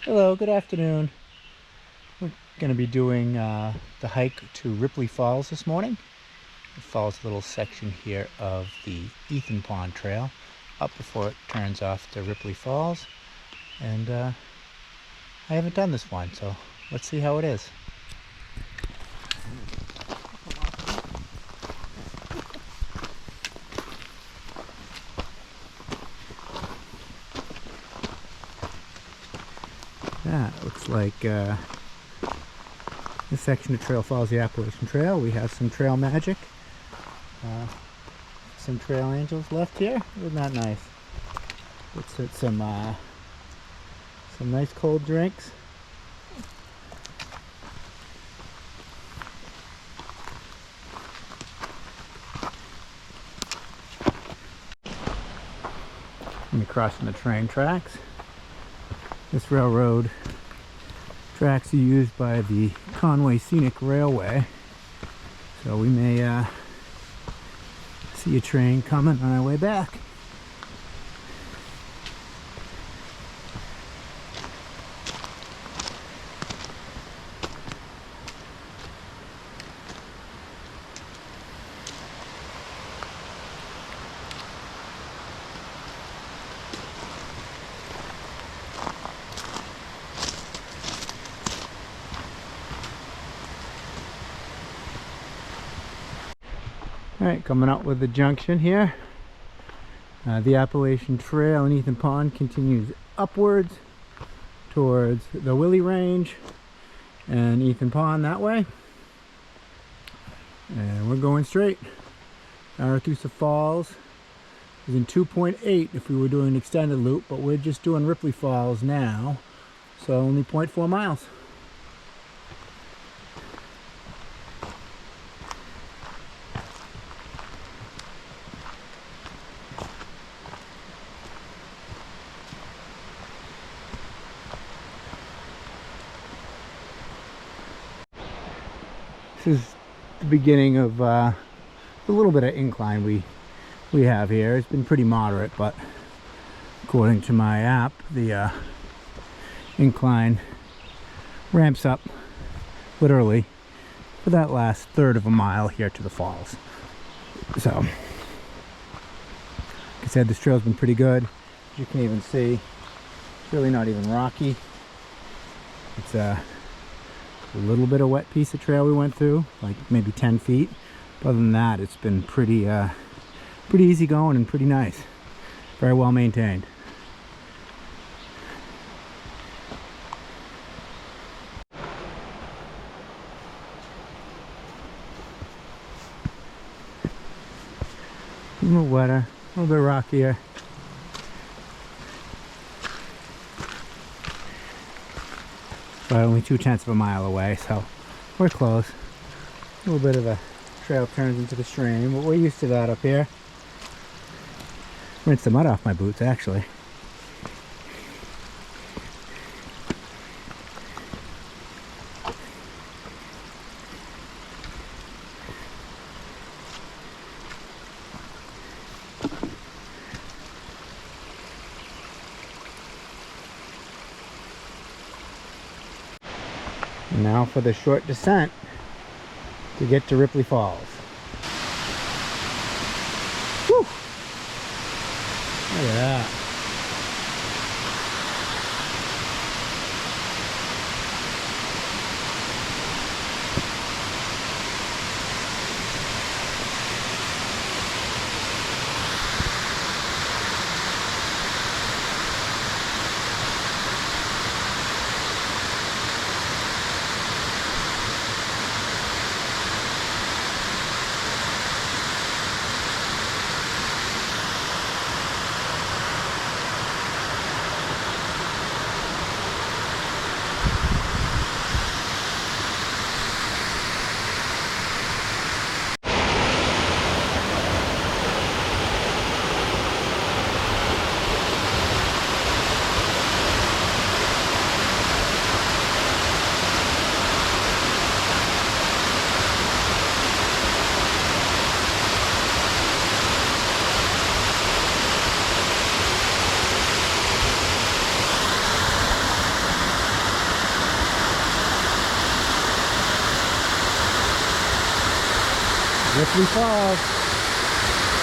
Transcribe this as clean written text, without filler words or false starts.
Hello, good afternoon. We're going to be doing the hike to Ripley Falls this morning. It follows a little section here of the Ethan Pond Trail up before it turns off to Ripley Falls. And I haven't done this one, so let's see how it is. Yeah, it looks like this section of trail follows the Appalachian Trail. We have some trail magic. Some trail angels left here. Isn't that nice? Let's hit some nice cold drinks. And crossing the train tracks. This railroad tracks are used by the Conway Scenic Railway, so we may see a train coming on our way back. Alright, coming up with the junction here. The Appalachian Trail in Ethan Pond continues upwards towards the Willie Range and Ethan Pond that way. And we're going straight. Arethusa Falls is in 2.8 if we were doing an extended loop, but we're just doing Ripley Falls now, so only 0.4 miles. This is the beginning of a little bit of incline we have here. It's been pretty moderate, but according to my app, the incline ramps up literally for that last third of a mile here to the falls. So, like I said, this trail's been pretty good. As you can even see, it's really not even rocky. It's a little bit of wet piece of trail we went through, like maybe 10 feet. But other than that, it's been pretty easy going and pretty nice. Very well maintained. A little wetter, a little bit rockier. But only 0.2 of a mile away, so we're close. A little bit of a trail turns into the stream, but we're used to that up here. Rinsed the mud off my boots, actually. And now for the short descent to get to Ripley Falls. Whew. Look at that. Ripley Falls.